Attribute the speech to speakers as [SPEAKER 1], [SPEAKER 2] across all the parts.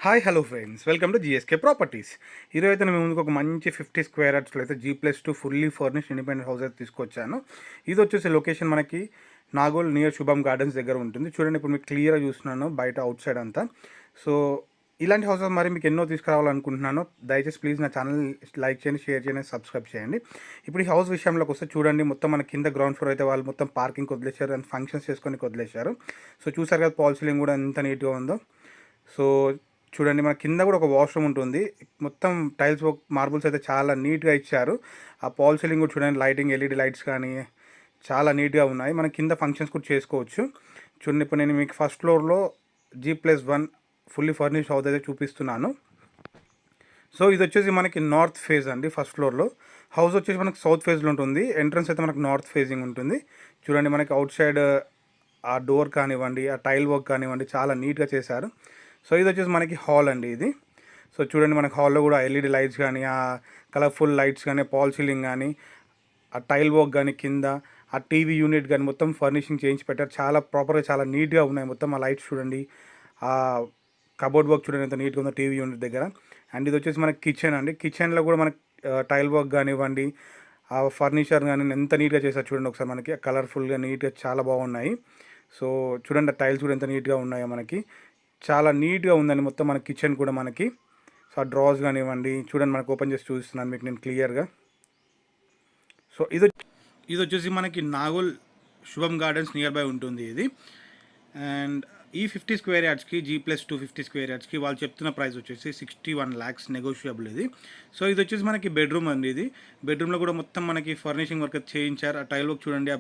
[SPEAKER 1] Hi hello friends, welcome to GSK properties. ఈరోజు అయితే నేను ముందుకు ఒక మంచి 50 స్క్వేర్ యార్డ్స్లో అయితే G+2 fully furnished independent house అయితే తీసుకొచ్చాను. ఇది వచ్చేసి లొకేషన్ మనకి నాగోల్ నియర్ శుభం గార్డెన్స్ దగ్గర ఉంటుంది. చూడండి, ఇప్పుడు మీకు క్లియర్గా చూస్తున్నాను బయట అవుట్ సైడ్ అంతా. సో ఇలాంటి హౌసెస్ మరి మీకు ఎన్నో తీసుకురావాలనుకుంటున్నాను. దయచేసి ప్లీజ్ నా ఛానల్ లైక్ చేయండి, షేర్ చేయండి, సబ్స్క్రైబ్ చేయండి. ఇప్పుడు ఈ హౌస్ విషయంలోకి వస్తే చూడండి, మొత్తం మన కింద గ్రౌండ్ ఫ్లోర్ అయితే వాళ్ళు మొత్తం పార్కింగ్ వదిలేశారు అండ్ ఫంక్షన్స్ చేసుకొని వదిలేశారు. సో చూసారు కదా, పాల్ సీలింగ్ కూడా ఎంత నీట్గా ఉందో. సో చూడండి, మన కింద కూడా ఒక వాష్రూమ్ ఉంటుంది. మొత్తం టైల్స్ వర్క్, మార్బుల్స్ అయితే చాలా నీట్గా ఇచ్చారు. ఆ పాల్ సీలింగ్ కూడా చూడండి, లైటింగ్ ఎల్ఈడి లైట్స్ కానీ చాలా నీట్గా ఉన్నాయి. మన కింద ఫంక్షన్స్ కూడా చేసుకోవచ్చు. చూడండి, ఇప్పుడు నేను మీకు ఫస్ట్ ఫ్లోర్లో G+1 ఫుల్లీ ఫర్నిష్డ్ హౌస్ అయితే చూపిస్తున్నాను. సో ఇది వచ్చేసి మనకి నార్త్ ఫేజ్ అండి. ఫస్ట్ ఫ్లోర్లో హౌస్ వచ్చేసి మనకి సౌత్ ఫేజ్లో ఉంటుంది. ఎంట్రన్స్ అయితే మనకి నార్త్ ఫేజింగ్ ఉంటుంది. చూడండి, మనకి అవుట్ సైడ్ ఆ డోర్ కానివ్వండి, ఆ టైల్ వర్క్ కానివ్వండి, చాలా నీట్గా చేశారు. సో ఇది వచ్చేసి మనకి హాల్ అండి ఇది. సో చూడండి, మనకి హాల్లో కూడా ఎల్ఈడి లైట్స్ కానీ, ఆ కలర్ఫుల్ లైట్స్ కానీ, పాల్ సీలింగ్ కానీ, ఆ టైల్ వర్క్ కానీ, కింద ఆ టీవీ యూనిట్ కానీ మొత్తం ఫర్నిషింగ్ చేయించి పెట్టారు. చాలా ప్రాపర్గా, చాలా నీట్గా ఉన్నాయి. మొత్తం ఆ లైట్స్ చూడండి, ఆ కబోర్డ్ వర్క్ చూడండి ఎంత నీట్గా ఉందో టీవీ యూనిట్ దగ్గర. అండ్ ఇది వచ్చేసి మనకి కిచెన్ అండి. కిచెన్లో కూడా మనకి టైల్ వర్క్ కానివ్వండి, ఆ ఫర్నిచర్ కానీ ఎంత నీట్గా చేశారు చూడండి ఒకసారి. మనకి కలర్ఫుల్గా నీట్గా చాలా బాగున్నాయి. సో చూడండి, ఆ టైల్స్ కూడా ఎంత నీట్గా ఉన్నాయో మనకి. చాలా నీట్గా ఉందండి మొత్తం మన కిచెన్ కూడా మనకి. సో ఆ డ్రాస్ కానివ్వండి చూడండి, మనకు ఓపెన్ చేసి చూపిస్తున్నాను మీకు నేను క్లియర్గా. సో ఇది వచ్చేసి మనకి నాగోల్ శుభం గార్డెన్స్ నియర్ బై ఉంటుంది ఇది. అండ్ ఈ 50 స్క్వేర్ యార్డ్స్కి G+2 50 స్క్వేర్ యార్డ్స్కి వాళ్ళు చెప్తున్న ప్రైస్ వచ్చేసి 61 lakhs నెగోషియబుల్ ఇది. సో ఇది వచ్చేసి మనకి బెడ్రూమ్ అండి. ఇది బెడ్రూమ్లో కూడా మొత్తం మనకి ఫర్నిషింగ్ వర్క్ చేయించారు. ఆ టైల్ వర్క్ చూడండి,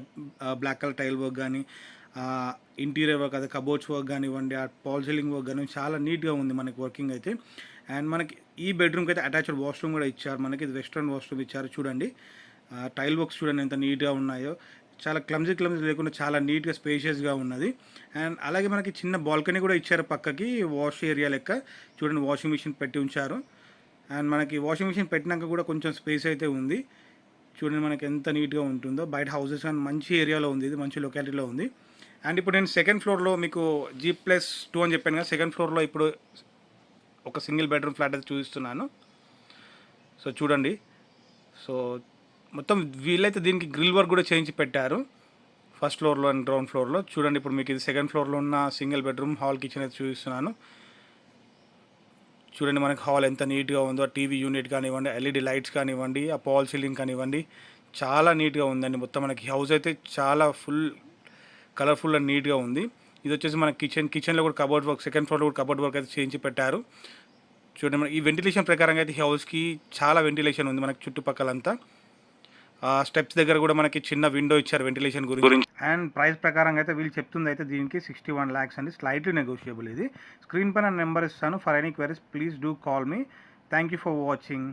[SPEAKER 1] ఆ బ్లాక్ కలర్ టైల్ వర్క్ కానీ, ఇంటీరియర్ వర్క్, అదే కబోర్డ్స్ వర్క్ కానివ్వండి, ఆ పాల్ సీలింగ్ వర్క్ కానీ చాలా నీట్గా ఉంది మనకి వర్కింగ్ అయితే. అండ్ మనకి ఈ బెడ్రూమ్కి అయితే అటాచ్డ్ వాష్రూమ్ కూడా ఇచ్చారు మనకి. ఇది వెస్ట్రన్ వాష్రూమ్ ఇచ్చారు. చూడండి, టైల్ వర్క్స్ చూడండి ఎంత నీట్గా ఉన్నాయో. చాలా క్లమ్జీ లేకుండా చాలా నీట్గా స్పేషియస్గా ఉన్నది. అండ్ అలాగే మనకి చిన్న బాల్కనీ కూడా ఇచ్చారు పక్కకి, వాష్ ఏరియా లెక్క. చూడండి, వాషింగ్ మిషన్ పెట్టి ఉంచారు. అండ్ మనకి వాషింగ్ మిషన్ పెట్టినాక కూడా కొంచెం స్పేస్ అయితే ఉంది. చూడండి మనకి ఎంత నీట్గా ఉంటుందో. బయట హౌసెస్ కానీ మంచి ఏరియాలో ఉంది, ఇది మంచి లొకాలిటీలో ఉంది. అండ్ ఇప్పుడు నేను సెకండ్ ఫ్లోర్లో మీకు G+2 అని చెప్పాను కదా, సెకండ్ ఫ్లోర్లో ఇప్పుడు ఒక సింగిల్ బెడ్రూమ్ ఫ్లాట్ అయితే చూపిస్తున్నాను. సో చూడండి, సో మొత్తం వీళ్ళైతే దీనికి గ్రిల్ వర్క్ కూడా చేయించి పెట్టారు ఫస్ట్ ఫ్లోర్లో అండ్ గ్రౌండ్ ఫ్లోర్లో. చూడండి, ఇప్పుడు మీకు ఇది సెకండ్ ఫ్లోర్లో ఉన్న సింగిల్ బెడ్రూమ్ హాల్ కిచెన్ అయితే చూపిస్తున్నాను. చూడండి, మనకి హాల్ ఎంత నీట్గా ఉందో. టీవీ యూనిట్ కానివ్వండి, ఎల్ఈడి లైట్స్ కానివ్వండి, ఆ పాల్ సీలింగ్ కానివ్వండి, చాలా నీట్గా ఉందండి. మొత్తం మనకి హౌస్ అయితే చాలా ఫుల్ కలర్ఫుల్ అండ్ నీట్గా ఉంది. ఇది వచ్చేసి మన కిచెన్లో కూడా కబోర్డ్ వర్క్, సెకండ్ ఫ్లోర్లో కూడా కబోర్డ్ వర్క్ అయితే చేయించి పెట్టారు. చూడండి, మన ఈ వెంటిలేషన్ ప్రకారంగా అయితే హౌస్కి చాలా వెంటిలేషన్ ఉంది మనకి చుట్టుపక్కలంతా. స్టెప్స్ దగ్గర కూడా మనకి చిన్న విండో ఇచ్చారు వెంటిలేషన్ గురించి. అండ్ ప్రైస్ ప్రకారంగా అయితే వీళ్ళు చెప్తుంది అయితే దీనికి 61 lakhs అండి, స్లైట్లీ నెగోషియబుల్ ఇది. స్క్రీన్ పైన నెంబర్ ఇస్తాను. For any queries please do call me. Thank you for watching.